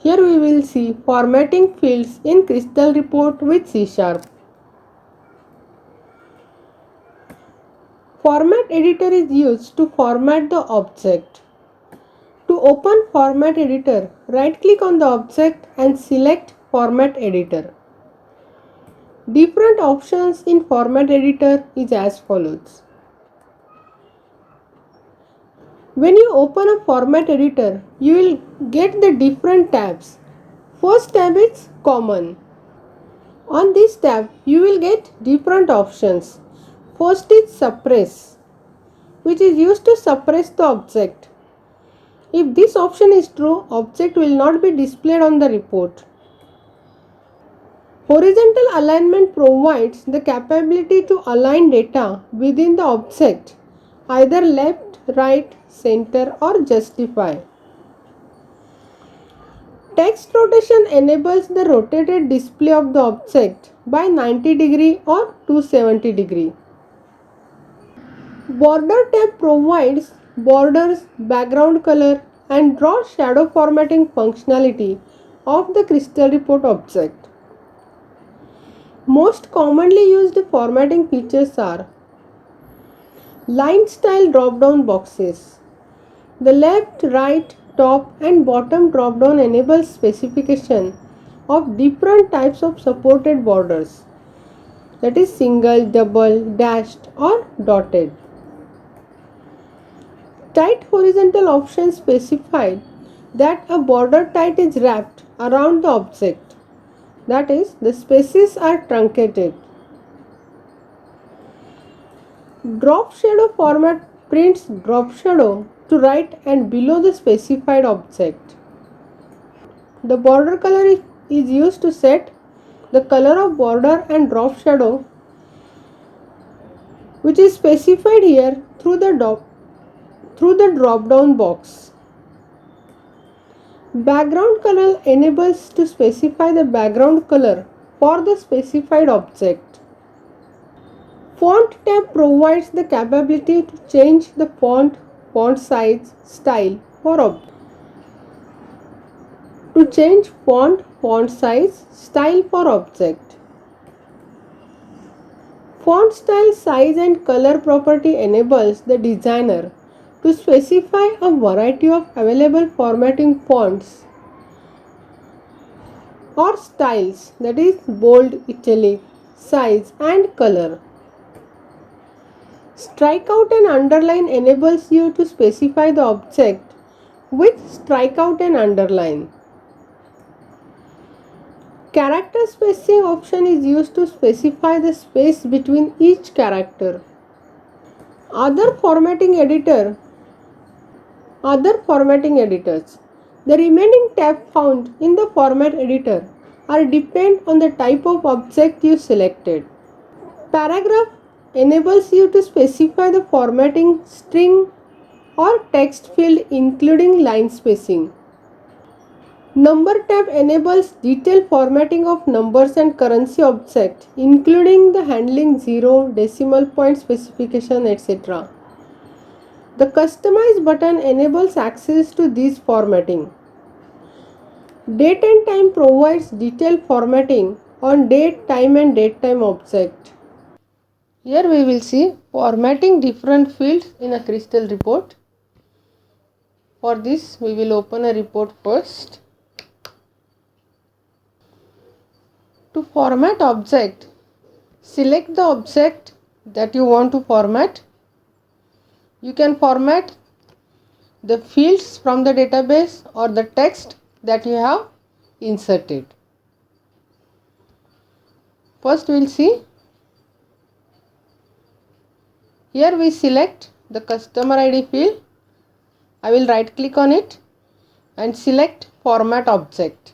Here we will see formatting fields in Crystal Report with C#. Format editor is used to format the object. To open Format Editor, right-click on the object and select Format Editor. Different options in Format Editor is as follows. When you open a Format Editor, you will get the different tabs. First tab is Common. On this tab, you will get different options. First is Suppress, which is used to suppress the object. If this option is true, object will not be displayed on the report. Horizontal alignment provides the capability to align data within the object, either left, right, center or justify. Text rotation enables the rotated display of the object by 90° or 270°. Border tab provides borders, background color and draw shadow formatting functionality of the Crystal Report object. Most commonly used formatting features are line style drop-down boxes. The left, right, top and bottom drop-down enables specification of different types of supported borders, that is single, double, dashed or dotted. Tight horizontal option specified that a border tight is wrapped around the object, that is the spaces are truncated. Drop shadow format prints drop shadow to right and below the specified object. The border color is used to set the color of border and drop shadow, which is specified here through the drop down box. Background color enables to specify the background color for the specified object. Font tab provides the capability to change the font size, style for object. To change font size, style for object. Font style, size and color property enables the designer to specify a variety of available formatting fonts or styles, that is bold, italic, size and color. Strikeout and underline enables you to specify the object with strikeout and underline. Character spacing option is used to specify the space between each character. Other formatting editors. The remaining tabs found in the format editor are depend on the type of object you selected. Paragraph enables you to specify the formatting string or text field including line spacing. Number tab enables detailed formatting of numbers and currency object including the handling 0, decimal point specification, etc. The Customize button enables access to this formatting. Date and time provides detailed formatting on date, time and date time object. Here we will see formatting different fields in a Crystal report. For this we will open a report first. To format object, select the object that you want to format. You can format the fields from the database or the text that you have inserted. First we will see. Here we select the customer ID field. I will right click on it and select format object.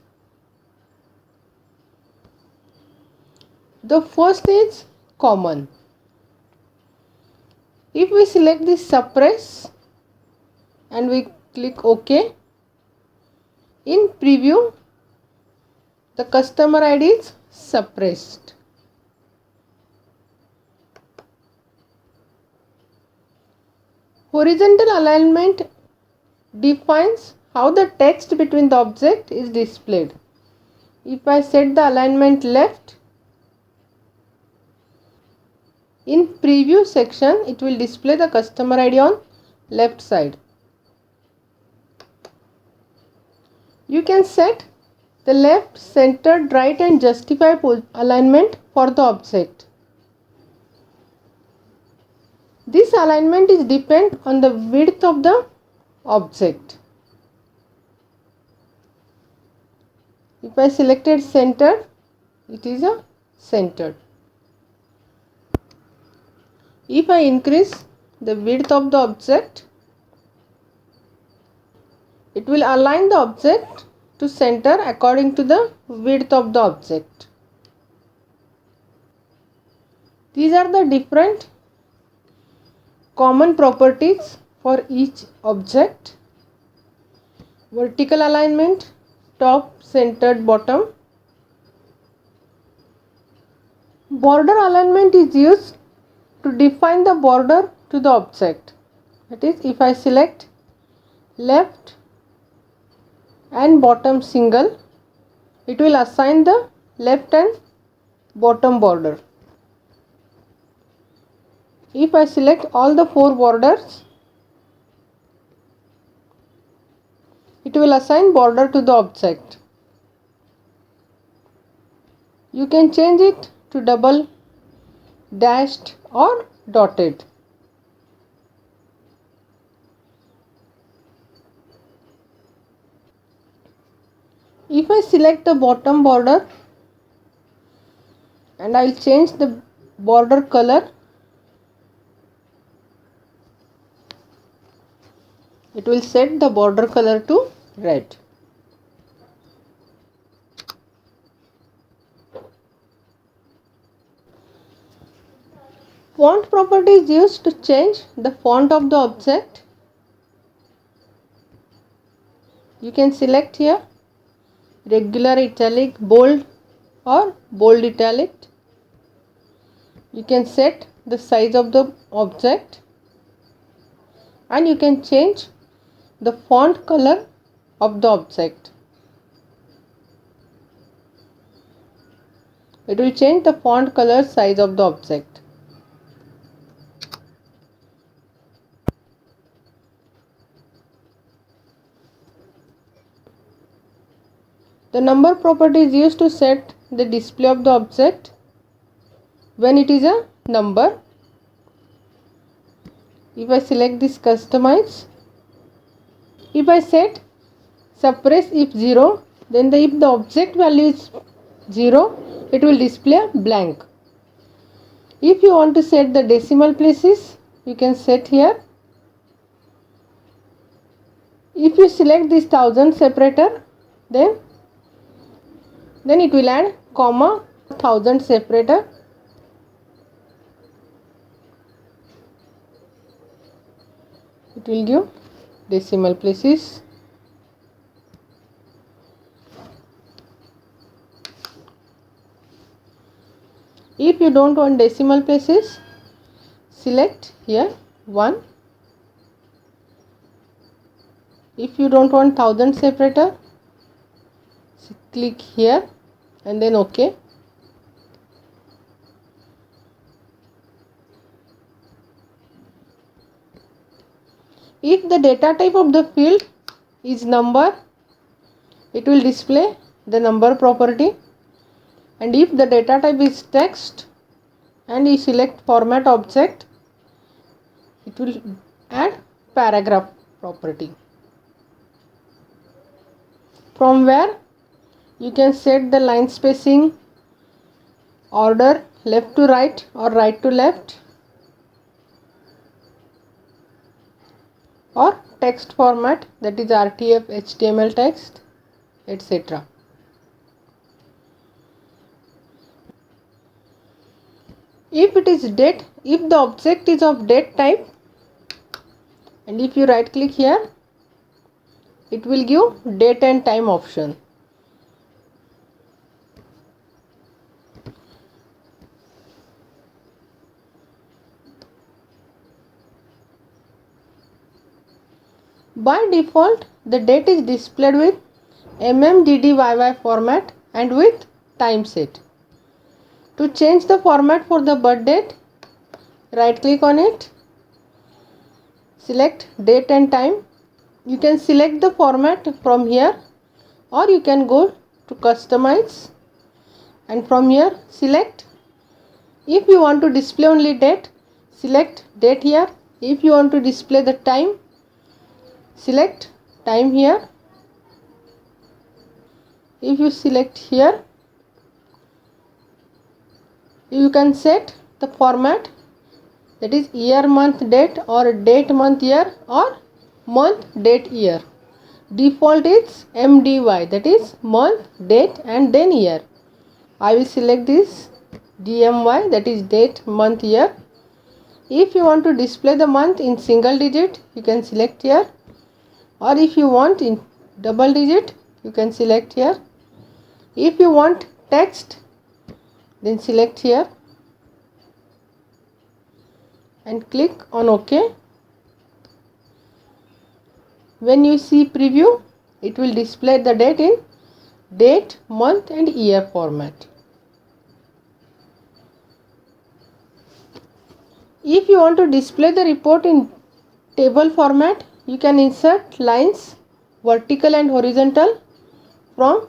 The first is common. If we select this suppress and we click OK, in preview the customer ID is suppressed. Horizontal alignment defines how the text between the object is displayed. If I set the alignment left, in preview section it will display the customer ID on left side. You can set the left, centered, right and justify alignment for the object. This alignment is depend on the width of the object. If I selected centered, it is a centered. If I increase the width of the object, it will align the object to center according to the width of the object. These are the different common properties for each object. Vertical alignment, top, centered, bottom. Border alignment is used to define the border to the object. That is, if I select left and bottom single, it will assign the left and bottom border. If I select all the 4 borders, it will assign border to the object. You can change it to double, dashed or dotted. If I select the bottom border and I will change the border color, it will set the border color to red. Font property is used to change the font of the object. You can select here regular, italic, bold or bold italic. You can set the size of the object and you can change the font color of the object. It will change the font color size of the object. The number property is used to set the display of the object when it is a number. If I select this customize, if I set suppress if 0, then if the object value is 0, it will display blank. If you want to set the decimal places, you can set here. If you select this 1000 separator, then it will add comma 1000 separator. It will give decimal places. If you don't want decimal places, select here 1. If you don't want 1000 separator, click here and then OK. If the data type of the field is number, it will display the number property, and if the data type is text and you select format object, it will add paragraph property, from where you can set the line spacing, order left to right or right to left, or text format, that is RTF, HTML text, etc. If it is date, if the object is of date type, and if you right click here, it will give date and time option. By default, the date is displayed with MMDDYY format and with time set. To change the format for the birth date, right click on it, select date and time. You can select the format from here, or you can go to customize and from here select. If you want to display only date, select date here. If you want to display the time, select time here. If you select here, you can set the format, that is year month date or date month year or month date year. Default is MDY, that is month date and then year. I will select this DMY, that is date month year. If you want to display the month in single digit, you can select here, or if you want in double digit, you can select here. If you want text, then select here and click on OK. When you see preview, it will display the date in date, month and year format. If you want to display the report in table format, you can insert lines vertical and horizontal from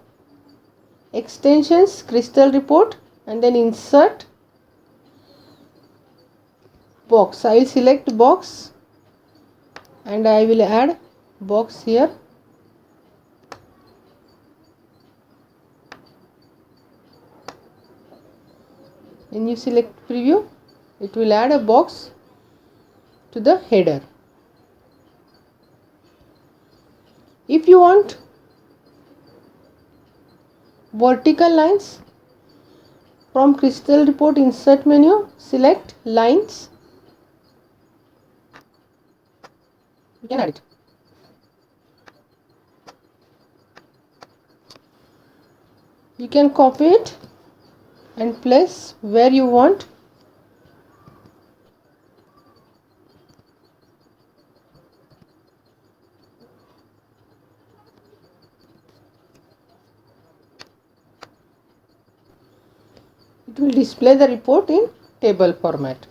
extensions crystal report and then insert box. I will select box and I will add box here. When you select preview, it will add a box to the header. If you want vertical lines, from crystal report insert menu, select lines. You can add it. You can copy it and place where you want. It will display the report in table format.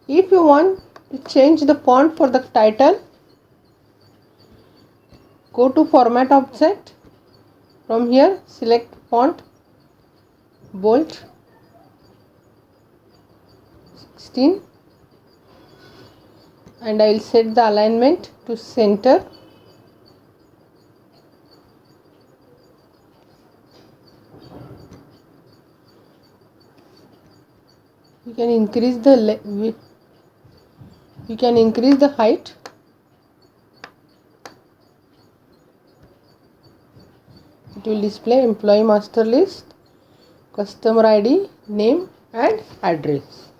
If you want to change the font for the title, go to format object. From here select font, bold 16 and I will set the alignment to center. You can increase the height. It will display employee master list, customer ID, name and address.